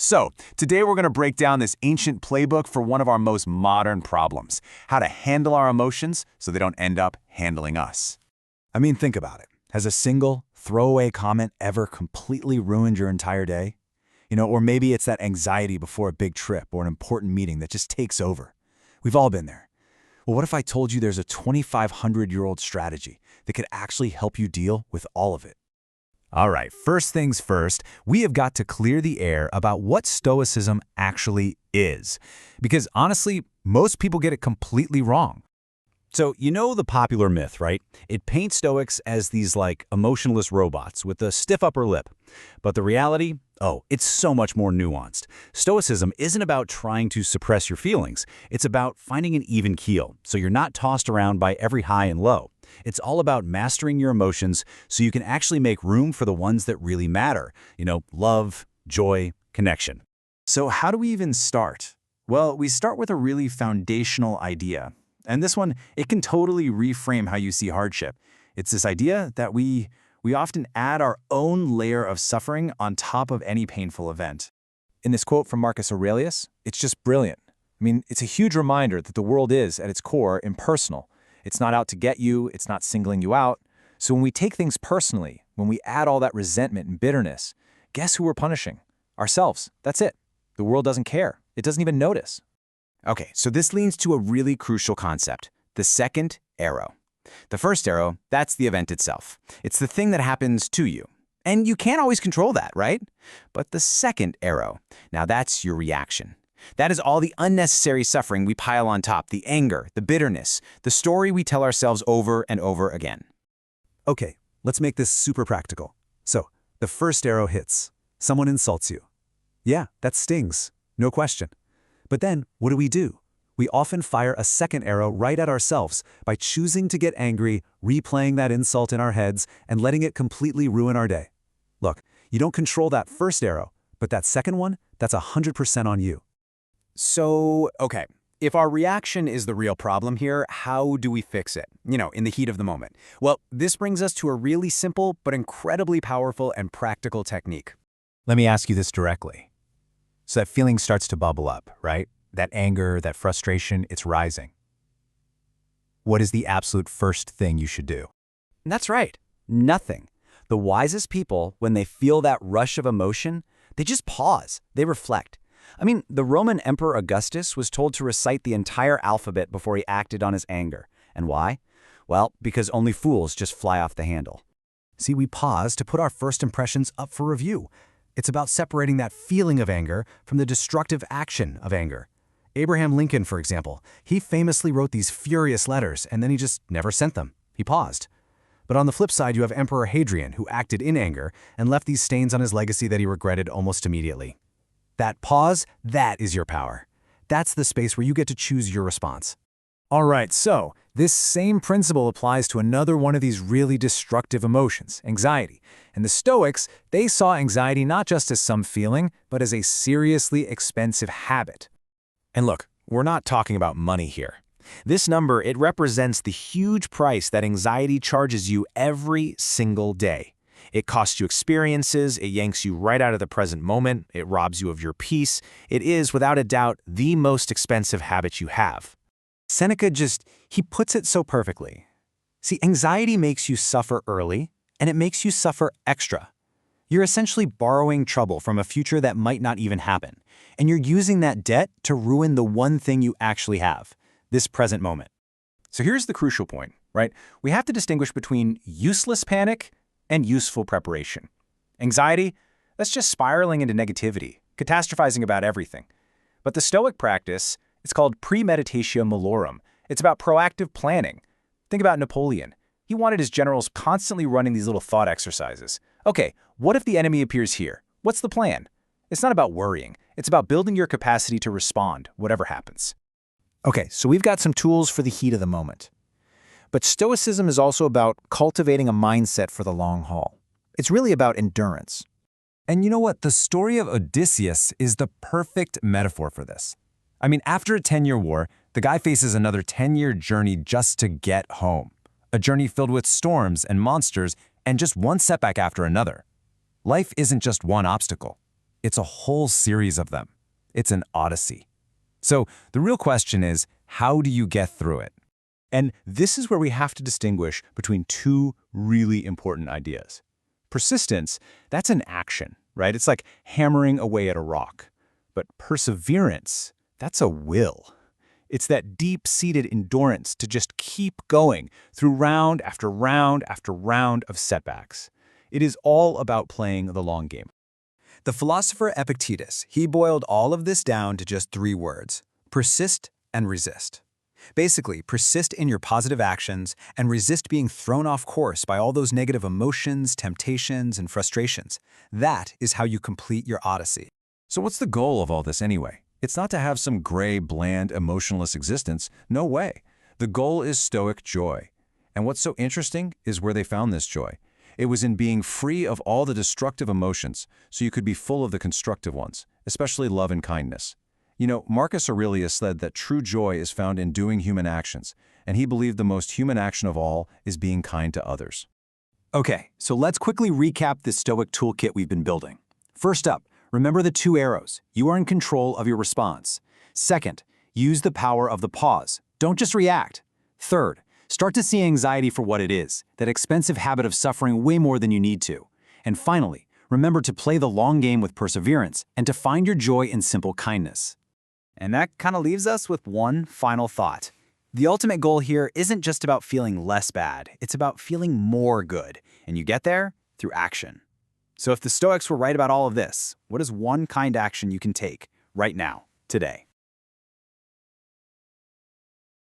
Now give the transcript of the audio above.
So, today we're going to break down this ancient playbook for one of our most modern problems: how to handle our emotions so they don't end up handling us. I mean, think about it. Has a single throwaway comment ever completely ruined your entire day? Or maybe it's that anxiety before a big trip or an important meeting that just takes over. We've all been there. Well, what if I told you there's a 2,500-year-old strategy that could actually help you deal with all of it? All right, first things first, we have got to clear the air about what Stoicism actually is. Because honestly, most people get it completely wrong. So, the popular myth, right? It paints Stoics as these emotionless robots with a stiff upper lip. But the reality? Oh, it's so much more nuanced. Stoicism isn't about trying to suppress your feelings. It's about finding an even keel, so you're not tossed around by every high and low. It's all about mastering your emotions so you can actually make room for the ones that really matter. Love, joy, connection. So how do we even start? Well, we start with a really foundational idea. And this one, it can totally reframe how you see hardship. It's this idea that we often add our own layer of suffering on top of any painful event. In this quote from Marcus Aurelius, it's just brilliant. It's a huge reminder that the world is, at its core, impersonal. It's not out to get you, it's not singling you out. So when we take things personally, when we add all that resentment and bitterness, guess who we're punishing? Ourselves. That's it. The world doesn't care. It doesn't even notice. Okay, so this leads to a really crucial concept: the second arrow. The first arrow, that's the event itself. It's the thing that happens to you. And you can't always control that, right? But the second arrow, now that's your reaction. That is all the unnecessary suffering we pile on top: the anger, the bitterness, the story we tell ourselves over and over again. Okay, let's make this super practical. So, the first arrow hits. Someone insults you. Yeah, that stings, no question. But then, what do? We often fire a second arrow right at ourselves by choosing to get angry, replaying that insult in our heads, and letting it completely ruin our day. Look, you don't control that first arrow, but that second one, that's 100% on you. So, okay, if our reaction is the real problem here, how do we fix it, in the heat of the moment? Well, this brings us to a really simple but incredibly powerful and practical technique. Let me ask you this directly. So that feeling starts to bubble up, right? That anger, that frustration, it's rising. What is the absolute first thing you should do? That's right, nothing. The wisest people, when they feel that rush of emotion, they just pause, they reflect. The Roman Emperor Augustus was told to recite the entire alphabet before he acted on his anger. And why? Well, because only fools just fly off the handle. See, we pause to put our first impressions up for review. It's about separating that feeling of anger from the destructive action of anger. Abraham Lincoln, for example, he famously wrote these furious letters and then he just never sent them. He paused. But on the flip side, you have Emperor Hadrian, who acted in anger and left these stains on his legacy that he regretted almost immediately. That pause, that is your power. That's the space where you get to choose your response. All right, so this same principle applies to another one of these really destructive emotions, anxiety. And the Stoics, they saw anxiety not just as some feeling, but as a seriously expensive habit. And look, we're not talking about money here. This number, it represents the huge price that anxiety charges you every single day. It costs you experiences, it yanks you right out of the present moment, it robs you of your peace. It is, without a doubt, the most expensive habit you have. Seneca he puts it so perfectly. See, anxiety makes you suffer early, and it makes you suffer extra. You're essentially borrowing trouble from a future that might not even happen, and you're using that debt to ruin the one thing you actually have, this present moment. So here's the crucial point, right? We have to distinguish between useless panic and useful preparation. Anxiety, that's just spiraling into negativity, catastrophizing about everything. But the Stoic practice, it's called premeditatio malorum. It's about proactive planning. Think about Napoleon. He wanted his generals constantly running these little thought exercises. Okay, what if the enemy appears here? What's the plan? It's not about worrying. It's about building your capacity to respond, whatever happens. Okay, so we've got some tools for the heat of the moment. But Stoicism is also about cultivating a mindset for the long haul. It's really about endurance. And you know what? The story of Odysseus is the perfect metaphor for this. After a 10-year war, the guy faces another 10-year journey just to get home. A journey filled with storms and monsters and just one setback after another. Life isn't just one obstacle. It's a whole series of them. It's an odyssey. So the real question is, how do you get through it? And this is where we have to distinguish between two really important ideas. Persistence, that's an action, right? It's like hammering away at a rock. But perseverance, that's a will. It's that deep-seated endurance to just keep going through round after round after round of setbacks. It is all about playing the long game. The philosopher Epictetus, he boiled all of this down to just 3 words: persist and resist. Basically, persist in your positive actions and resist being thrown off course by all those negative emotions, temptations, and frustrations. That is how you complete your odyssey. So what's the goal of all this anyway? It's not to have some gray, bland, emotionless existence. No way. The goal is Stoic joy. And what's so interesting is where they found this joy. It was in being free of all the destructive emotions, so you could be full of the constructive ones, especially love and kindness. You know, Marcus Aurelius said that true joy is found in doing human actions, and he believed the most human action of all is being kind to others. Okay, so let's quickly recap this Stoic toolkit we've been building. First up, remember the 2 arrows. You are in control of your response. Second, use the power of the pause. Don't just react. Third, start to see anxiety for what it is, that expensive habit of suffering way more than you need to. And finally, remember to play the long game with perseverance and to find your joy in simple kindness. And that kind of leaves us with one final thought. The ultimate goal here isn't just about feeling less bad, it's about feeling more good. And you get there through action. So if the Stoics were right about all of this, what is one kind action you can take right now, today?